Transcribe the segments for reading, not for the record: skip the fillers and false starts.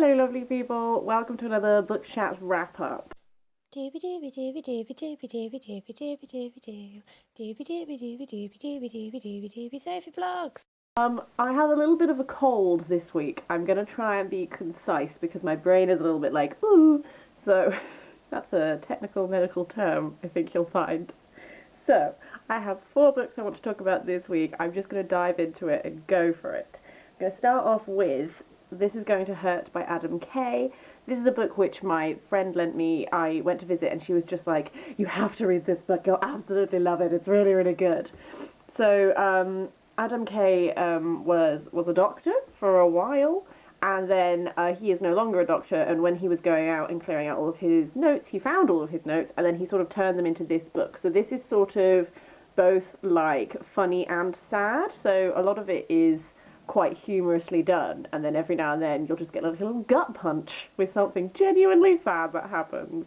Hello, lovely people. Welcome to another Book Chat wrap-up. Dooby dooby dooby dooby dooby dooby dooby dooby dooby doo. Dooby dooby dooby dooby dooby dooby dooby dooby Sophie Vlogs. I have a little bit of a cold this week. I'm going to try and be concise because my brain is a little bit like, ooh. So, that's a technical medical term, I think you'll find. So, I have 4 books I want to talk about this week. I'm just going to dive into it and go for it. I'm going to start off with This Is Going to Hurt by Adam Kay. This is a book which my friend lent me. I went to visit and she was just like, you have to read this book, you'll absolutely love it, it's really, really good. So Adam Kay was a doctor for a while, and then he is no longer a doctor, and when he was going out and clearing out all of his notes, he found all of his notes, and then he sort of turned them into this book. So this is sort of both like funny and sad, so a lot of it is quite humorously done, and then every now and then you'll just get a little gut punch with something genuinely sad that happens.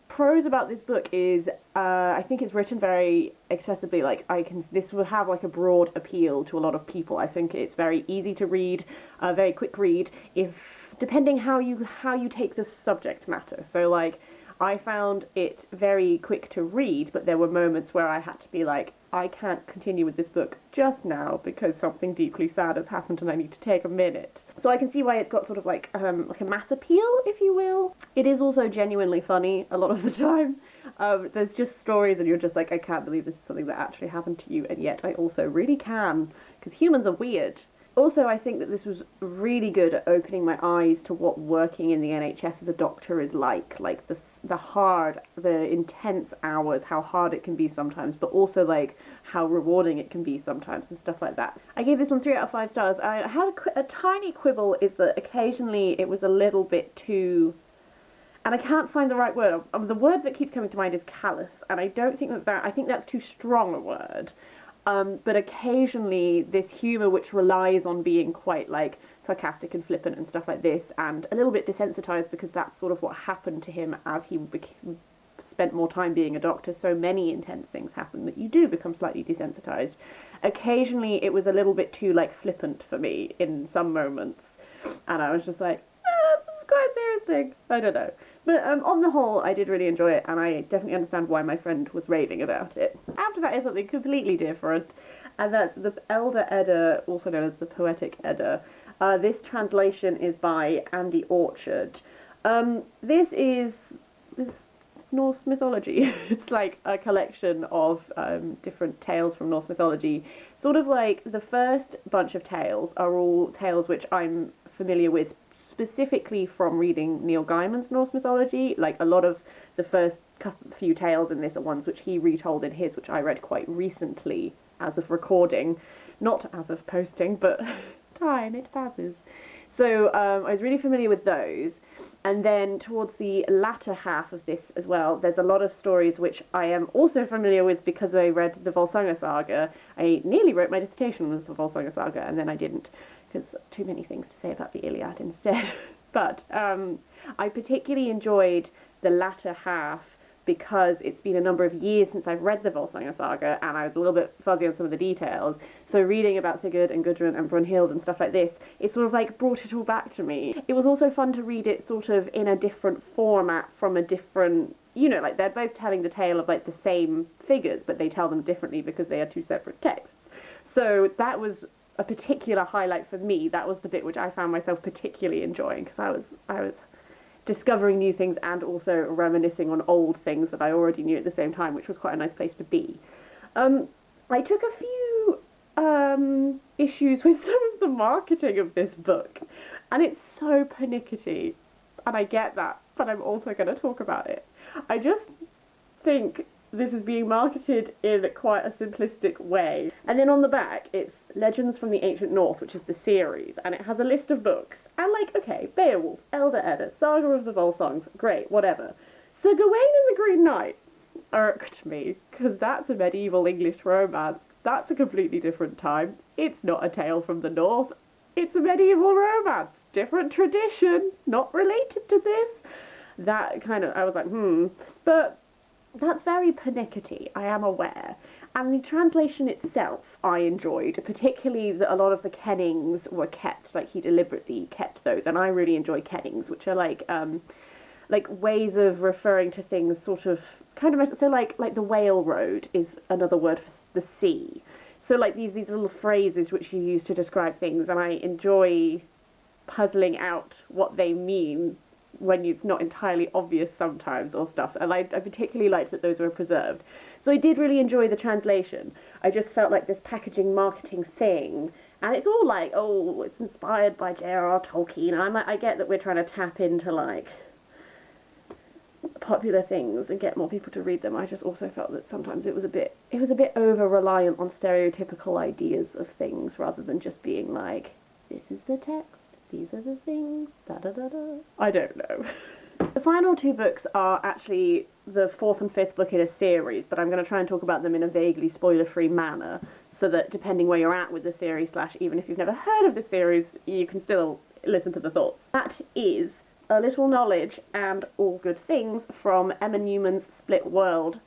Prose about this book is, I think it's written very accessibly. This will have like a broad appeal to a lot of people. I think it's very easy to read, a very quick read, if depending how you take the subject matter. So like, I found it very quick to read, but there were moments where I had to be like, I can't continue with this book just now because something deeply sad has happened and I need to take a minute. So I can see why it's got sort of like a mass appeal, if you will. It is also genuinely funny a lot of the time. There's just stories and you're just like, I can't believe this is something that actually happened to you, and yet I also really can, because humans are weird. Also, I think that this was really good at opening my eyes to what working in the NHS as a doctor is like the intense hours, how hard it can be sometimes, but also like how rewarding it can be sometimes and stuff like that. I gave this one 3 out of 5 stars. I had a tiny quibble, is that occasionally it was a little bit too, and I can't find the right word. The word that keeps coming to mind is callous, and I don't think I think that's too strong a word. But occasionally this humour which relies on being quite like sarcastic and flippant and stuff like this, and a little bit desensitised, because that's sort of what happened to him as he spent more time being a doctor. So many intense things happen that you do become slightly desensitised. Occasionally it was a little bit too like flippant for me in some moments, and I was just like, this is quite a serious thing. I don't know. But on the whole, I did really enjoy it, and I definitely understand why my friend was raving about it. After that is something completely different, and that's the Elder Edda, also known as the Poetic Edda. This translation is by Andy Orchard. This is Norse mythology. It's like a collection of different tales from Norse mythology. Sort of like the first bunch of tales are all tales which I'm familiar with specifically from reading Neil Gaiman's Norse mythology. Like a lot of the first few tales in this are ones which he retold in his, which I read quite recently as of recording, not as of posting, but time, it passes. So I was really familiar with those. And then towards the latter half of this as well, there's a lot of stories which I am also familiar with because I read the Volsunga Saga. I nearly wrote my dissertation on the Volsunga Saga, and then I didn't, because too many things to say about the Iliad instead. But I particularly enjoyed the latter half because it's been a number of years since I've read the Volsunga Saga, and I was a little bit fuzzy on some of the details. So reading about Sigurd and Gudrun and Brunhild and stuff like this, it sort of like brought it all back to me. It was also fun to read it sort of in a different format from a different, you know, like they're both telling the tale of like the same figures, but they tell them differently because they are 2 separate texts. So that was a particular highlight for me. That was the bit which I found myself particularly enjoying, because I was discovering new things and also reminiscing on old things that I already knew at the same time, which was quite a nice place to be. I took a few issues with some of the marketing of this book, and it's so pernickety, and I get that, but I'm also going to talk about it. I just think this is being marketed in quite a simplistic way. And then on the back, it's Legends from the Ancient North, which is the series, and it has a list of books. And like, okay, Beowulf, Elder Edda, Saga of the Volsungs, great, whatever. Sir Gawain and the Green Knight irked me, because that's a medieval English romance. That's a completely different time. It's not a tale from the North. It's a medieval romance. Different tradition, not related to this. That kind of, I was like, But that's very pernickety, I am aware. And the translation itself I enjoyed, particularly that a lot of the kennings were kept, like he deliberately kept those, and I really enjoy kennings, which are like ways of referring to things sort of kind of, so like the whale road is another word for the sea. So like these little phrases which you use to describe things, and I enjoy puzzling out what they mean when it's not entirely obvious sometimes or stuff. And I particularly liked that those were preserved. So I did really enjoy the translation. I just felt like this packaging marketing thing, and it's all like, oh, it's inspired by J.R.R. Tolkien. And I get that we're trying to tap into like popular things and get more people to read them. I just also felt that sometimes it was a bit over reliant on stereotypical ideas of things rather than just being like, this is the text, these are the things, da da da da. I don't know. The final two books are actually the fourth and fifth book in a series, but I'm going to try and talk about them in a vaguely spoiler-free manner, so that depending where you're at with the series, / even if you've never heard of the series, you can still listen to the thoughts. That is A Little Knowledge and All Good Things from Emma Newman's Split World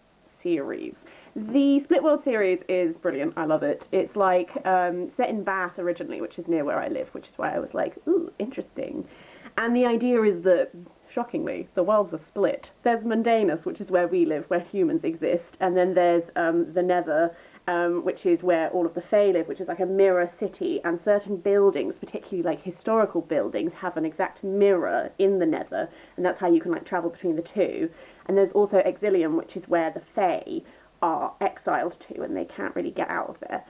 series. The Split World series is brilliant. I love it. It's like set in Bath originally, which is near where I live, which is why I was like, ooh, interesting. And the idea is that, shockingly, the worlds are split. There's Mundanus, which is where we live, where humans exist, and then there's the Nether, which is where all of the Fae live, which is like a mirror city, and certain buildings, particularly like historical buildings, have an exact mirror in the Nether, and that's how you can like travel between the two. And there's also Exilium, which is where the Fae are exiled to, and they can't really get out of there.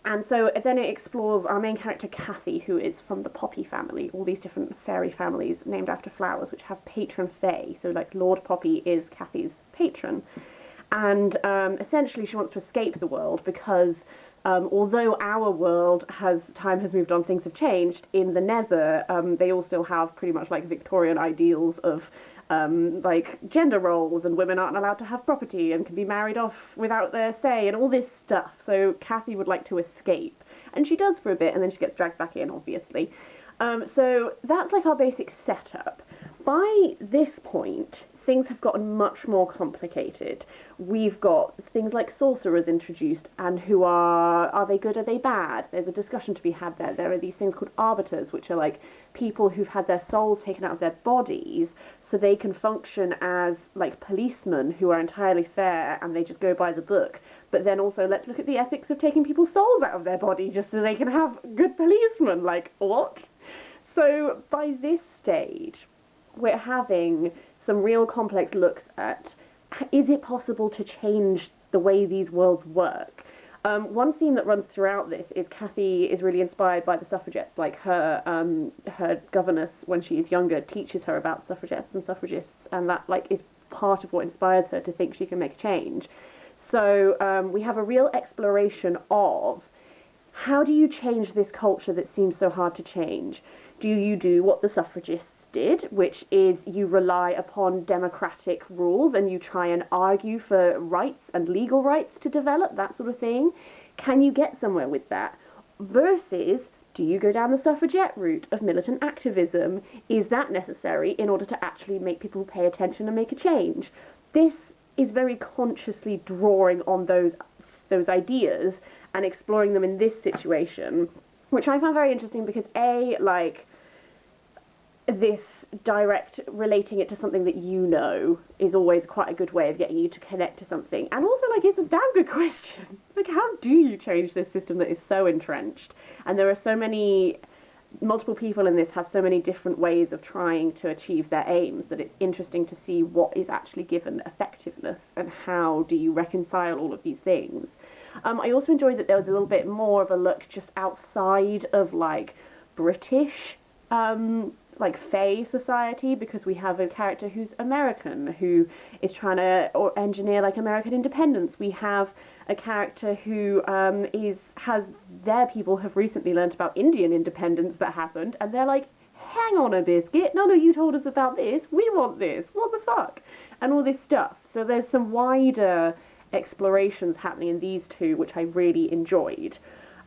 And so then it explores our main character, Cathy, who is from the Poppy family, all these different fairy families named after flowers, which have patron fae. So like Lord Poppy is Cathy's patron. And essentially she wants to escape the world because although our world time has moved on, things have changed, in the Nether they all still have pretty much like Victorian ideals of like gender roles, and women aren't allowed to have property and can be married off without their say and all this stuff. So Cathy would like to escape, and she does for a bit, and then she gets dragged back in, obviously. So that's like our basic setup. By this point, things have gotten much more complicated. We've got things like sorcerers introduced, and who are they good, are they bad? There's a discussion to be had there. There are these things called arbiters, which are like people who've had their souls taken out of their bodies, so they can function as like policemen who are entirely fair and they just go by the book. But then also, let's look at the ethics of taking people's souls out of their body just so they can have good policemen. Like, what? So by this stage, we're having some real complex looks at, is it possible to change the way these worlds work? One theme that runs throughout this is Cathy is really inspired by the suffragettes. Like her governess, when she is younger, teaches her about suffragettes and suffragists, and that like is part of what inspires her to think she can make a change. So we have a real exploration of, how do you change this culture that seems so hard to change? Do you do what the suffragists did, which is you rely upon democratic rules and you try and argue for rights and legal rights to develop, that sort of thing? Can you get somewhere with that? Versus, do you go down the suffragette route of militant activism? Is that necessary in order to actually make people pay attention and make a change? This is very consciously drawing on those ideas and exploring them in this situation, which I found very interesting because like this direct relating it to something that you know is always quite a good way of getting you to connect to something. And also, like, it's a damn good question. Like, how do you change this system that is so entrenched? And there are so many, multiple people in this have so many different ways of trying to achieve their aims that it's interesting to see what is actually given effectiveness and how do you reconcile all of these things. I also enjoyed that there was a little bit more of a look just outside of, like, British like Fae society, because we have a character who's American who is trying to engineer like American independence. We have a character who has their people have recently learnt about Indian independence that happened, and they're like, hang on a biscuit, none of you told us about this, we want this, what the fuck, and all this stuff. So there's some wider explorations happening in these two, which I really enjoyed.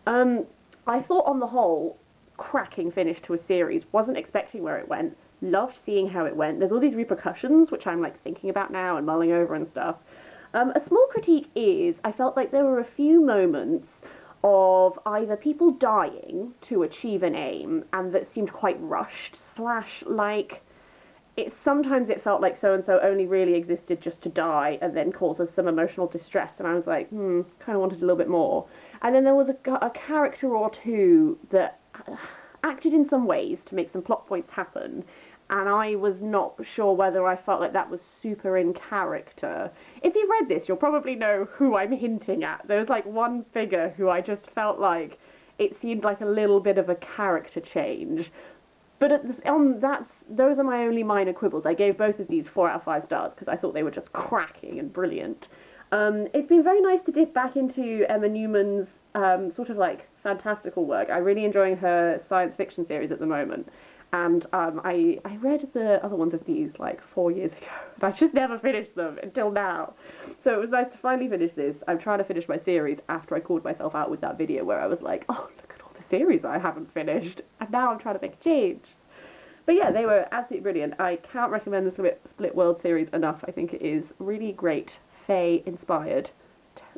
I thought on the whole, cracking finish to a series. Wasn't expecting where it went. Loved seeing how it went. There's all these repercussions, which I'm like thinking about now and mulling over and stuff. A small critique is I felt like there were a few moments of either people dying to achieve an aim and that seemed quite rushed, slash, like, sometimes it felt like so and so only really existed just to die and then cause us some emotional distress, and I was like, kind of wanted a little bit more. And then there was a character or two that acted in some ways to make some plot points happen, and I was not sure whether I felt like that was super in character. If you've read this, you'll probably know who I'm hinting at. There was like one figure who I just felt like it seemed like a little bit of a character change. But those are my only minor quibbles. I gave both of these 4 out of 5 stars because I thought they were just cracking and brilliant. It's been very nice to dip back into Emma Newman's sort of like fantastical work. I'm really enjoying her science fiction series at the moment. And I read the other ones of these like 4 years ago, and I just never finished them until now. So it was nice to finally finish this. I'm trying to finish my series after I called myself out with that video where I was like, oh, look at all the series I haven't finished, and now I'm trying to make a change. But yeah, they were absolutely brilliant. I can't recommend the Split World series enough. I think it is really great, Fae-inspired,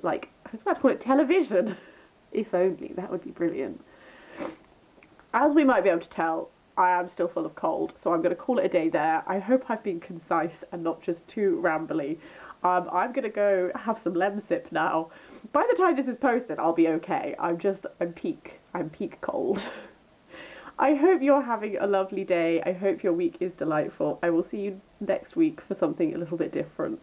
like, I was about to call it television. If only, that would be brilliant. As we might be able to tell, I am still full of cold, so I'm going to call it a day there. I hope I've been concise and not just too rambly. I'm going to go have some Lemsip now. By the time this is posted, I'll be okay. I'm peak cold. I hope you're having a lovely day. I hope your week is delightful. I will see you next week for something a little bit different.